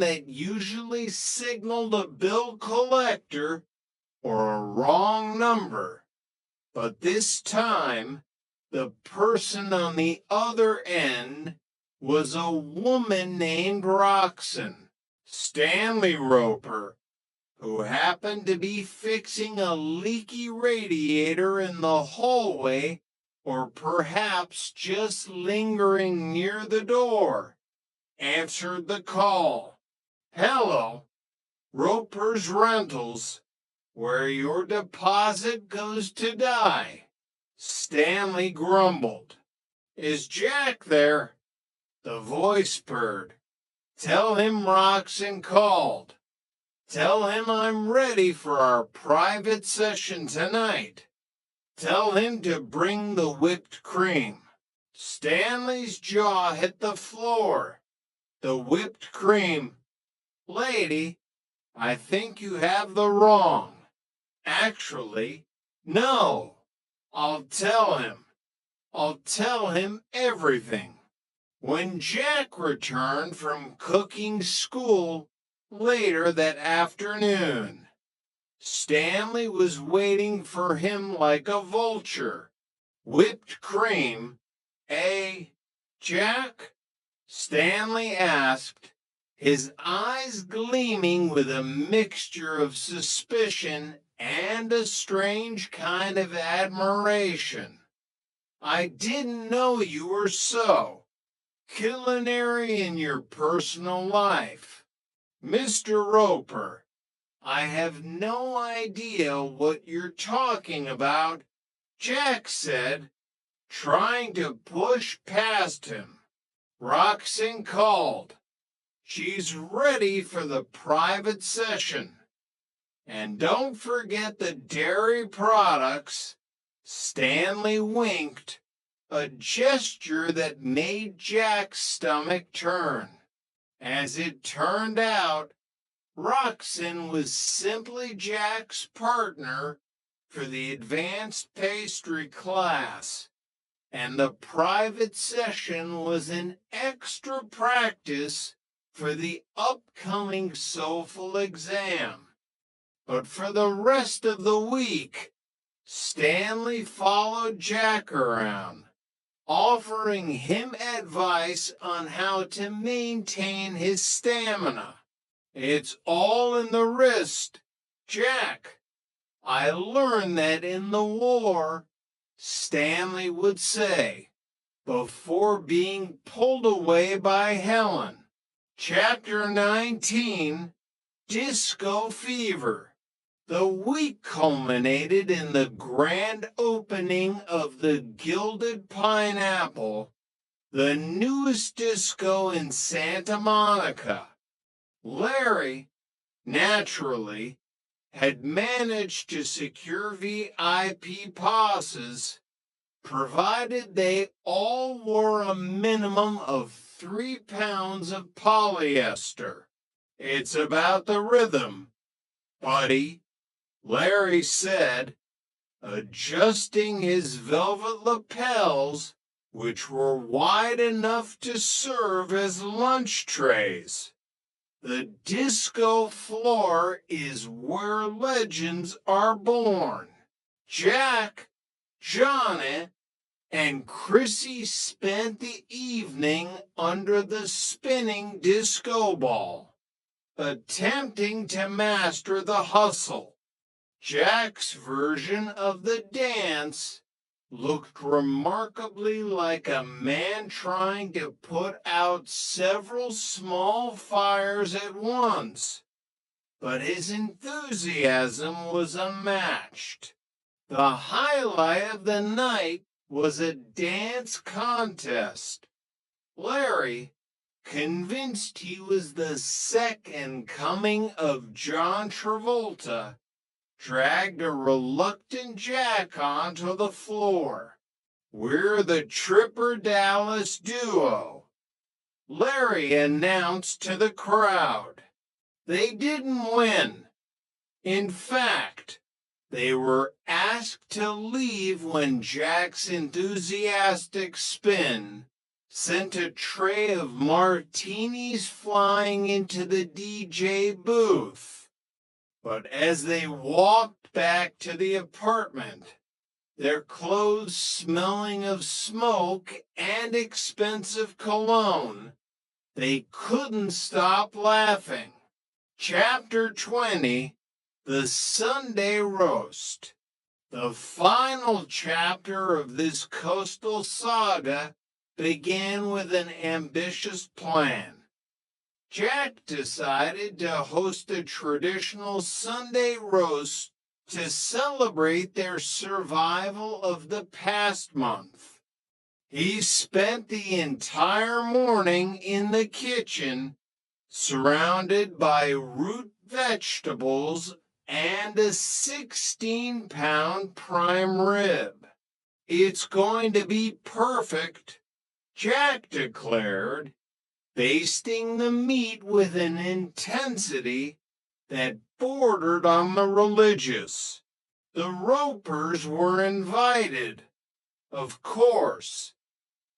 that usually signaled a bill collector or a wrong number. But this time, the person on the other end was a woman named Roxanne Stanley Roper, who happened to be fixing a leaky radiator in the hallway, or perhaps just lingering near the door. Answered the call. "Hello, Roper's Rentals, where your deposit goes to die," Stanley grumbled. "Is Jack there?" The voice purred. "Tell him Roxanne called. Tell him I'm ready for our private session tonight. Tell him to bring the whipped cream." Stanley's jaw hit the floor. The whipped cream. "Lady, I think you have the wrong. Actually, no. I'll tell him. I'll tell him everything." When Jack returned from cooking school later that afternoon, Stanley was waiting for him like a vulture. "Whipped cream, eh, Jack?" Stanley asked, his eyes gleaming with a mixture of suspicion and a strange kind of admiration. "I didn't know you were so culinary in your personal life. Mr. Roper, I have no idea what you're talking about," Jack said, trying to push past him. "Roxanne called. She's ready for the private session. And don't forget the dairy products." Stanley winked, a gesture that made Jack's stomach turn. As it turned out, Roxanne was simply Jack's partner for the advanced pastry class, and the private session was an extra practice for the upcoming SOFL exam. But for the rest of the week, Stanley followed Jack around, offering him advice on how to maintain his stamina. "It's all in the wrist, Jack. I learned that in the war," Stanley would say, before being pulled away by Helen. Chapter 19, Disco Fever. The week culminated in the grand opening of the Gilded Pineapple, the newest disco in Santa Monica. Larry, naturally, had managed to secure VIP passes, provided they all wore a minimum of 3 pounds of polyester. "It's about the rhythm, buddy," Larry said, adjusting his velvet lapels, which were wide enough to serve as lunch trays. "The disco floor is where legends are born." Jack, Johnny, and Chrissy spent the evening under the spinning disco ball, attempting to master the hustle. Jack's version of the dance looked remarkably like a man trying to put out several small fires at once, but his enthusiasm was unmatched. The highlight of the night was a dance contest. Larry, convinced he was the second coming of John Travolta, dragged a reluctant Jack onto the floor. "We're the Tripper Dallas duo," Larry announced to the crowd. They didn't win. In fact, they were asked to leave when Jack's enthusiastic spin sent a tray of martinis flying into the DJ booth. But as they walked back to the apartment, their clothes smelling of smoke and expensive cologne, they couldn't stop laughing. Chapter 20, The Sunday Roast. The final chapter of this coastal saga began with an ambitious plan. Jack decided to host a traditional Sunday roast to celebrate their survival of the past month. He spent the entire morning in the kitchen, surrounded by root vegetables and a 16-pound prime rib. "It's going to be perfect," Jack declared, basting the meat with an intensity that bordered on the religious. The Ropers were invited, of course.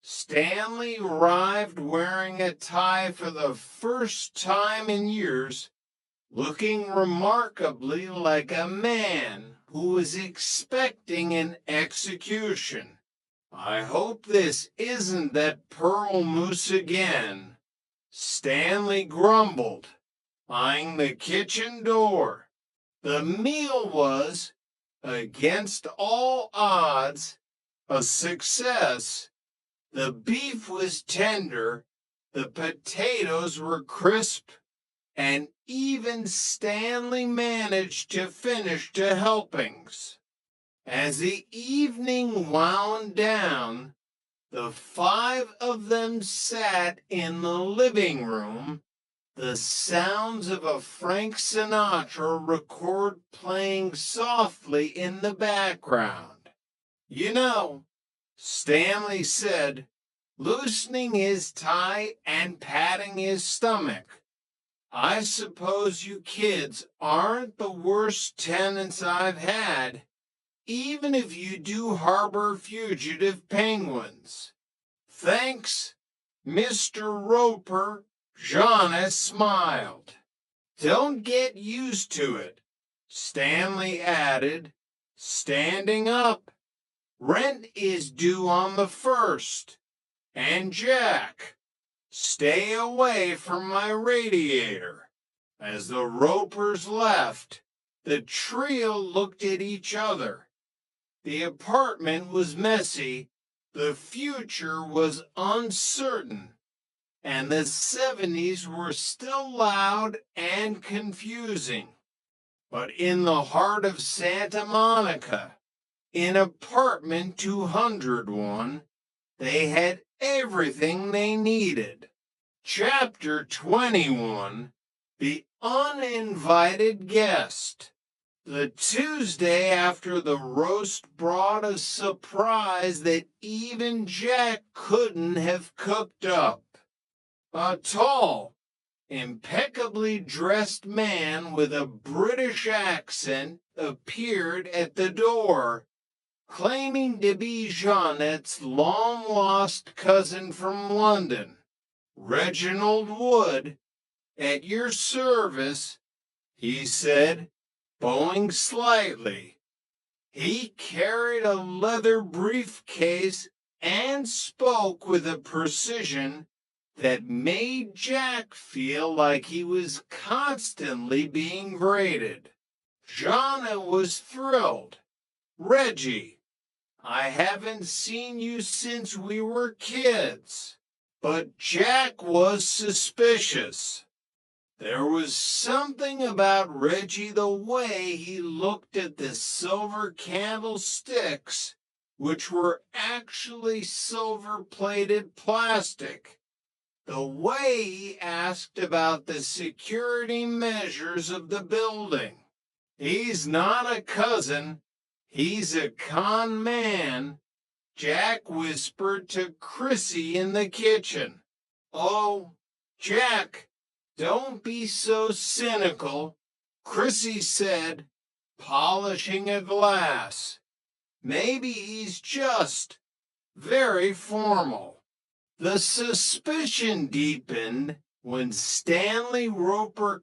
Stanley arrived wearing a tie for the first time in years, looking remarkably like a man who was expecting an execution. "I hope this isn't that pearl mousse again," Stanley grumbled, eyeing the kitchen door. The meal was, against all odds, a success. The beef was tender, the potatoes were crisp, and even Stanley managed to finish 2 helpings. As the evening wound down, the 5 of them sat in the living room, the sounds of a Frank Sinatra record playing softly in the background. "You know," Stanley said, loosening his tie and patting his stomach, "I suppose you kids aren't the worst tenants I've had, even if you do harbor fugitive penguins." "Thanks, Mr. Roper," Johnny smiled. "Don't get used to it," Stanley added, standing up. "Rent is due on the 1st. And Jack, stay away from my radiator." As the Ropers left, the trio looked at each other. The apartment was messy, the future was uncertain, and the 70s were still loud and confusing. But in the heart of Santa Monica, in apartment 201, they had everything they needed. Chapter 21, The Uninvited Guest. The Tuesday after the roast brought a surprise that even Jack couldn't have cooked up. A tall, impeccably dressed man with a British accent appeared at the door, claiming to be Jeanette's long-lost cousin from London. "Reginald Wood, at your service," he said, bowing slightly. He carried a leather briefcase and spoke with a precision that made Jack feel like he was constantly being graded. Jana was thrilled. "Reggie, I haven't seen you since we were kids." But Jack was suspicious. There was something about Reggie, the way he looked at the silver candlesticks, which were actually silver-plated plastic, the way he asked about the security measures of the building. "He's not a cousin, he's a con man," Jack whispered to Chrissy in the kitchen. "Oh, Jack, don't be so cynical," Chrissy said, polishing a glass. "Maybe he's just very formal." The suspicion deepened when Stanley Roper